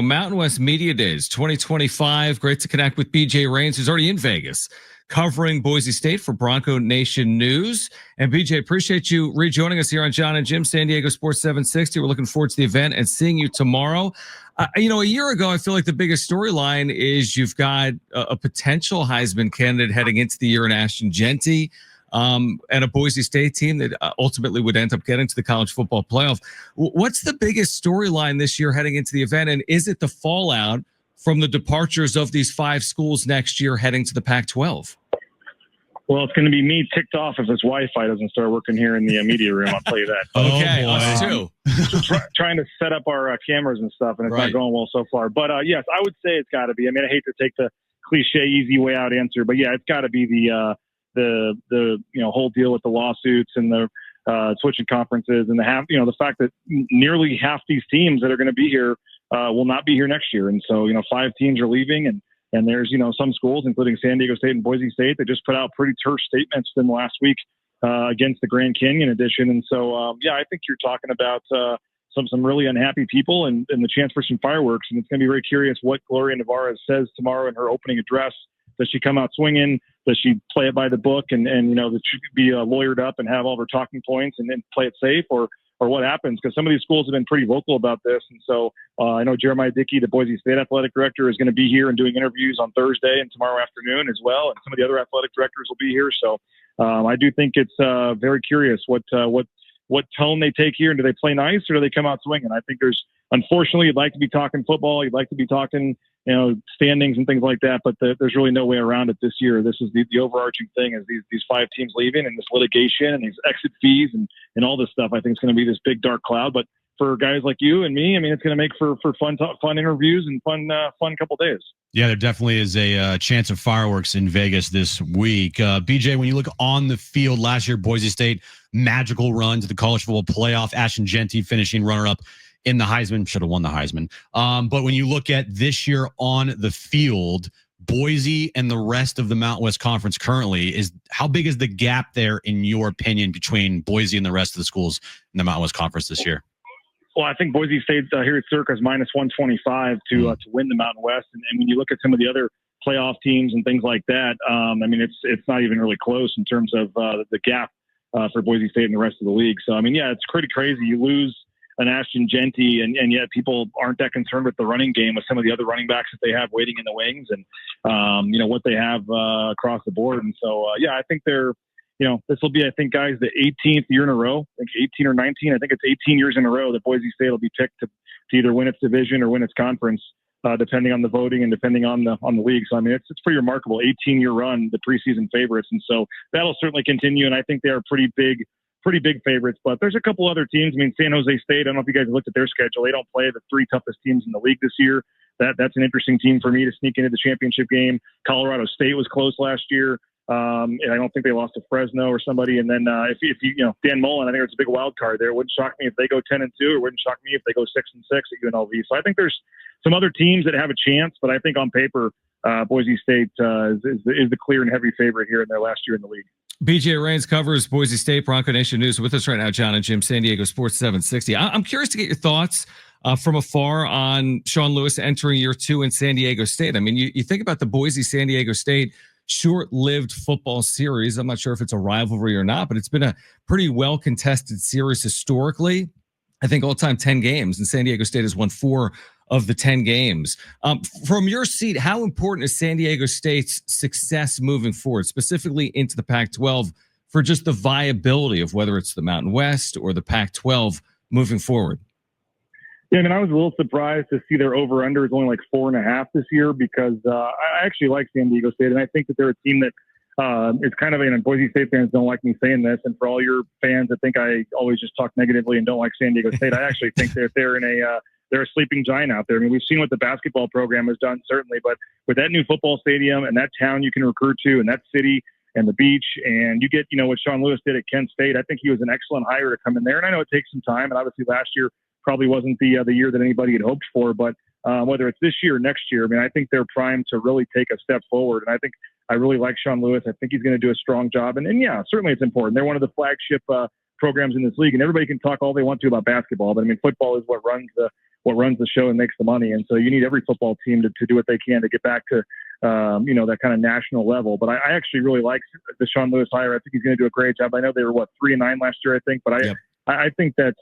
Mountain West Media Days 2025. Great to connect with BJ Rains, who's already in Vegas, covering Boise State for Bronco Nation News. And BJ, appreciate you rejoining us here on John and Jim, San Diego Sports 760. We're looking forward to the event and seeing you tomorrow. A year ago, I feel like the biggest storyline is you've got a potential Heisman candidate heading into the year in Ashton Genty, and a Boise State team that ultimately would end up getting to the college football playoff. What's the biggest storyline this year heading into the event, and is it the fallout from the departures of these 5 schools next year heading to the Pac-12? Well, it's going to be me ticked off if this Wi-Fi doesn't start working here in the media room. I'll tell you that. Okay, us too. Trying to set up our cameras and stuff, and it's not going well so far. But yes, I would say it's got to be. I mean, I hate to take the cliche, easy way out answer, but yeah, it's got to be the whole deal with the lawsuits and the switching conferences and the fact that nearly half these teams that are going to be here will not be here next year, and so 5 teams are leaving and there's, some schools, including San Diego State and Boise State, that just put out pretty terse statements in the last week against the Grand Canyon edition. And so, I think you're talking about some really unhappy people and the chance for some fireworks. And it's going to be very curious what Gloria Navarro says tomorrow in her opening address. Does she come out swinging? Does she play it by the book and that she could be lawyered up and have all of her talking points and then play it safe, or what happens? Because some of these schools have been pretty vocal about this. And so I know Jeremiah Dickey, the Boise State athletic director, is going to be here and doing interviews on Thursday and tomorrow afternoon as well. And some of the other athletic directors will be here. So I do think it's very curious what tone they take here. And do they play nice or do they come out swinging? I think unfortunately, you'd like to be talking football. You'd like to be talking, standings and things like that. But there's really no way around it this year. This is the overarching thing is these 5 teams leaving and this litigation and these exit fees and all this stuff. I think it's going to be this big dark cloud. But for guys like you and me, I mean, it's going to make for fun interviews and fun couple days. Yeah, there definitely is a chance of fireworks in Vegas this week. BJ, when you look on the field last year, Boise State, magical run to the college football playoff, Ashton Genty finishing runner-up in the Heisman, should have won the Heisman. But when you look at this year on the field, Boise and the rest of the Mountain West Conference currently, how big is the gap there, in your opinion, between Boise and the rest of the schools in the Mountain West Conference this year? Well, I think Boise State here at Circa is minus 125 to win the Mountain West. And when you look at some of the other playoff teams and things like that, I mean, it's not even really close in terms of the gap for Boise State and the rest of the league. So, I mean, yeah, it's pretty crazy. You lose an Ashton Genty, and yet people aren't that concerned with the running game with some of the other running backs that they have waiting in the wings and, what they have across the board. And so, I think this will be, I think, guys, the 18th year in a row, I think 18 or 19. I think it's 18 years in a row that Boise State will be picked to either win its division or win its conference, depending on the voting and depending on the league. So, I mean, it's pretty remarkable, 18-year run, the preseason favorites. And so that'll certainly continue. And I think they are pretty big favorites, but there's a couple other teams. I mean, San Jose State, I don't know if you guys looked at their schedule. They don't play the 3 toughest teams in the league this year. That's an interesting team for me to sneak into the championship game. Colorado State was close last year. And I don't think they lost to Fresno or somebody. And then if you Dan Mullen, I think it's a big wild card there. It wouldn't shock me if they go 10-2, or wouldn't shock me if they go 6-6 at UNLV. So I think there's some other teams that have a chance, but I think on paper, Boise State is the clear and heavy favorite here in their last year in the league. BJ Rains covers Boise State, Bronco Nation News with us right now, John and Jim, San Diego Sports 760. I'm curious to get your thoughts from afar on Sean Lewis entering year 2 in San Diego State. I mean, you think about the Boise-San Diego State short-lived football series. I'm not sure if it's a rivalry or not, but it's been a pretty well-contested series historically. I think all-time 10 games, and San Diego State has won 4 of the 10 games. From your seat, how important is San Diego State's success moving forward, specifically into the Pac-12, for just the viability of whether it's the Mountain West or the Pac-12 moving forward? Yeah, I mean, I was a little surprised to see their over-under is only like 4.5 this year, because I actually like San Diego State, and I think that they're a team that it's kind of, and Boise State fans don't like me saying this, and for all your fans that think I always just talk negatively and don't like San Diego State, I actually think that they're a sleeping giant out there. I mean, we've seen what the basketball program has done, certainly, but with that new football stadium and that town you can recruit to and that city and the beach, and you get, what Sean Lewis did at Kent State, I think he was an excellent hire to come in there. And I know it takes some time, and obviously last year probably wasn't the year that anybody had hoped for, but whether it's this year or next year, I mean, I think they're primed to really take a step forward. And I really like Sean Lewis. I think he's going to do a strong job. And yeah, certainly it's important. They're one of the flagship programs in this league, and everybody can talk all they want to about basketball, but I mean, football is what runs what runs the show and makes the money. And so you need every football team to do what they can to get back to, that kind of national level. But I actually really like the Sean Lewis hire. I think he's going to do a great job. I know they were 3-9 last year, I think, but I think that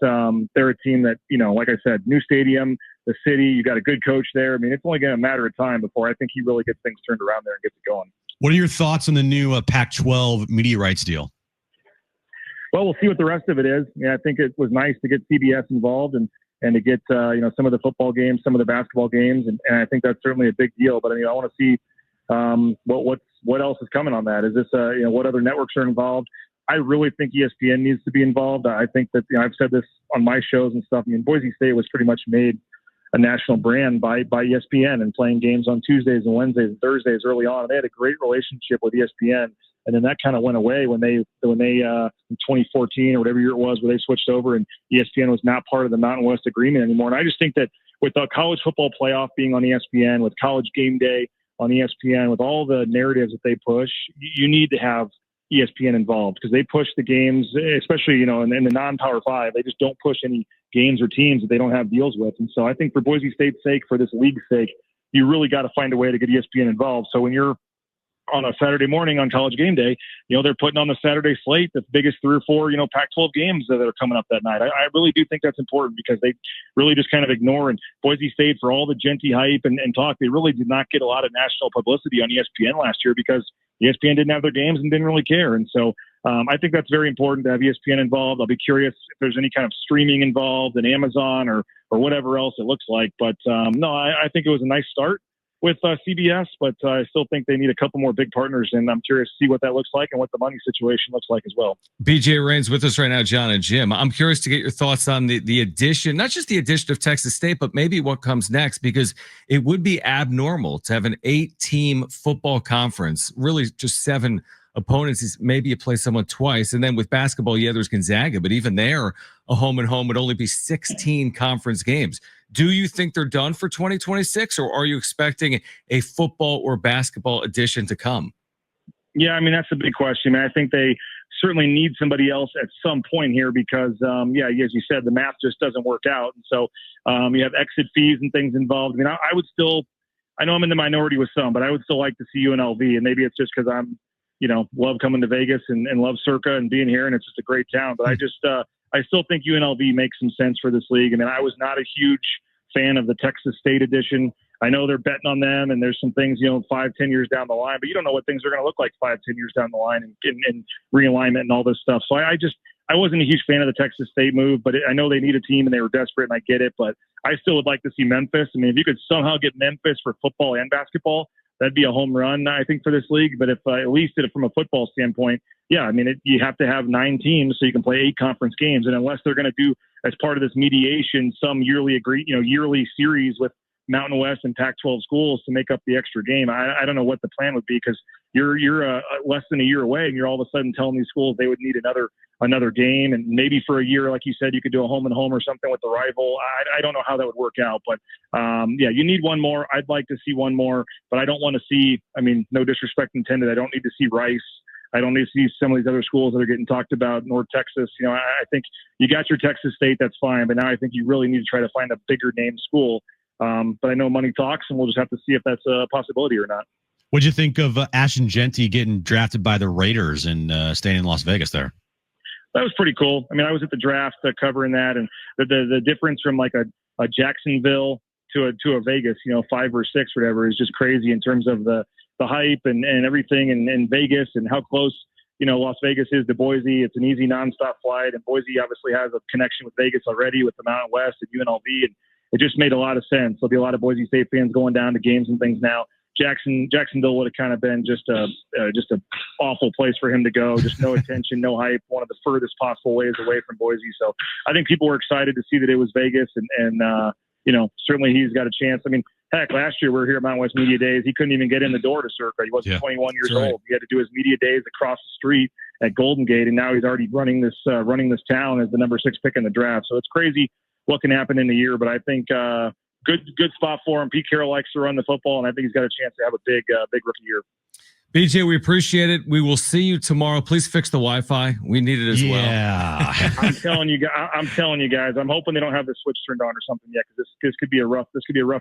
they're a team that, like I said, new stadium, the city, you got a good coach there. I mean, it's only going to matter of time before I think he really gets things turned around there and gets it going. What are your thoughts on the new Pac-12 media rights deal? Well, we'll see what the rest of it is. Yeah, I think it was nice to get CBS involved and to get some of the football games, some of the basketball games, and I think that's certainly a big deal. But I want to see what else is coming on that. Is this what other networks are involved? I really think ESPN needs to be involved. I think that I've said this on my shows and stuff. I mean, Boise State was pretty much made a national brand by ESPN and playing games on Tuesdays and Wednesdays and Thursdays early on. And they had a great relationship with ESPN. And then that kind of went away when they in 2014 or whatever year it was, where they switched over and ESPN was not part of the Mountain West agreement anymore. And I just think that with the college football playoff being on ESPN, with college game day on ESPN, with all the narratives that they push, you need to have ESPN involved, because they push the games, especially, in the non-Power 5. They just don't push any games or teams that they don't have deals with. And so I think for Boise State's sake, for this league's sake, you really got to find a way to get ESPN involved. So when you're on a Saturday morning on college game day, they're putting on the Saturday slate the biggest 3 or 4, Pac-12 games that are coming up that night. I really do think that's important, because they really just kind of ignore, and Boise State, for all the Genty hype and talk, they really did not get a lot of national publicity on ESPN last year because ESPN didn't have their games and didn't really care. And so I think that's very important to have ESPN involved. I'll be curious if there's any kind of streaming involved in Amazon or whatever else it looks like. But no, I think it was a nice start with CBS, but I still think they need a couple more big partners, and I'm curious to see what that looks like and what the money situation looks like as well. BJ Rains with us right now, John and Jim. I'm curious to get your thoughts on the addition, not just the addition of Texas State, but maybe what comes next, because it would be abnormal to have an 8-team football conference, really just 7 opponents. Maybe you play someone twice. And then with basketball, there's Gonzaga, but even there, a home and home would only be 16 conference games. Do you think they're done for 2026, or are you expecting a football or basketball addition to come? Yeah, I mean, that's a big question. I think they certainly need somebody else at some point here because, as you said, the math just doesn't work out. And so you have exit fees and things involved. I mean, I would still, I know I'm in the minority with some, but I would still like to see UNLV. And maybe it's just because I'm, love coming to Vegas and love Circa and being here, and it's just a great town. But I still think UNLV makes some sense for this league. I mean, I was not a huge fan of the Texas State edition. I know they're betting on them, and there's some things, 5-10 years down the line, but you don't know what things are going to look like 5-10 years down the line and realignment and all this stuff. So I wasn't a huge fan of the Texas State move, but I know they need a team and they were desperate, and I get it, but I still would like to see Memphis. I mean, if you could somehow get Memphis for football and basketball, that'd be a home run, I think, for this league. But if at least from a football standpoint, you have to have 9 teams so you can play 8 conference games. And unless they're going to do, as part of this mediation, some yearly series with Mountain West and Pac-12 schools to make up the extra game, I don't know what the plan would be, because you're less than a year away, and you're all of a sudden telling these schools they would need another game, and maybe for a year, like you said, you could do a home and home or something with the rival. I don't know how that would work out, but you need one more. I'd like to see one more, but I don't want to see, no disrespect intended, I don't need to see Rice. I don't need to see some of these other schools that are getting talked about, North Texas. I think you got your Texas State, that's fine, but now I think you really need to try to find a bigger name school. But I know money talks, and we'll just have to see if that's a possibility or not. What'd you think of Ashton Genty getting drafted by the Raiders and staying in Las Vegas there? That was pretty cool. I mean, I was at the draft covering that, and the difference from like a Jacksonville to a Vegas, 5 or 6, whatever, is just crazy in terms of the hype and everything in Vegas, and how close, Las Vegas is to Boise. It's an easy nonstop flight, and Boise obviously has a connection with Vegas already with the Mountain West and UNLV, and it just made a lot of sense. There'll be a lot of Boise State fans going down to games and things now. Jacksonville would have kind of been just a awful place for him to go. Just no attention, no hype. One of the furthest possible ways away from Boise. So I think people were excited to see that it was Vegas, and certainly he's got a chance. I mean, heck, last year we were here at Mountain West Media Days. He couldn't even get in the door to Circa. He wasn't 21 years old. He had to do his media days across the street at Golden Gate, and now he's already running this town as the number 6 pick in the draft. So it's crazy what can happen in a year, but I think good spot for him. Pete Carroll likes to run the football, and I think he's got a chance to have a big rookie year. BJ, we appreciate it. We will see you tomorrow. Please fix the Wi-Fi. We need it as well. Yeah. I'm telling you guys. I'm hoping they don't have the switch turned on or something yet, because this could be a rough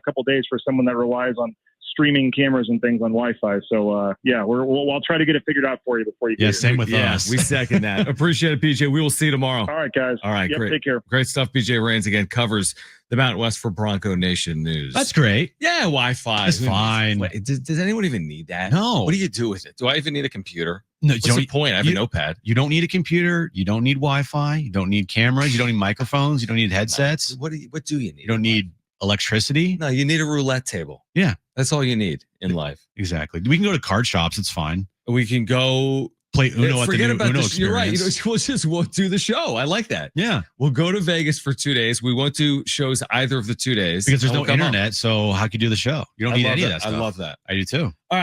couple of days for someone that relies on streaming cameras and things on Wi-Fi. So I'll try to get it figured out for you before you get Yeah, here. same with us. We second that. Appreciate it, BJ. We will see you tomorrow. All right, guys. All right, great. Take care. Great stuff. BJ Rains again covers the Mountain West for Bronco Nation News. That's great. Yeah, Wi-Fi. That's fine. Does anyone even need that? No. What do you do with it? Do I even need a computer? No, What's the point? I have a notepad. You don't need a computer. You don't need Wi-Fi. You don't need cameras. You don't need microphones. You don't need headsets. What do you need? You don't need electricity. No, you need a roulette table. Yeah. That's all you need in life. Exactly. We can go to card shops. It's fine. We can go play Uno at the new about Uno this. You're right. experience. We'll do the show. I like that. Yeah. We'll go to Vegas for 2 days. We won't do shows either of the 2 days. Because there's no internet, so how can you do the show? You don't need any of that stuff. I love that. I do too. All right.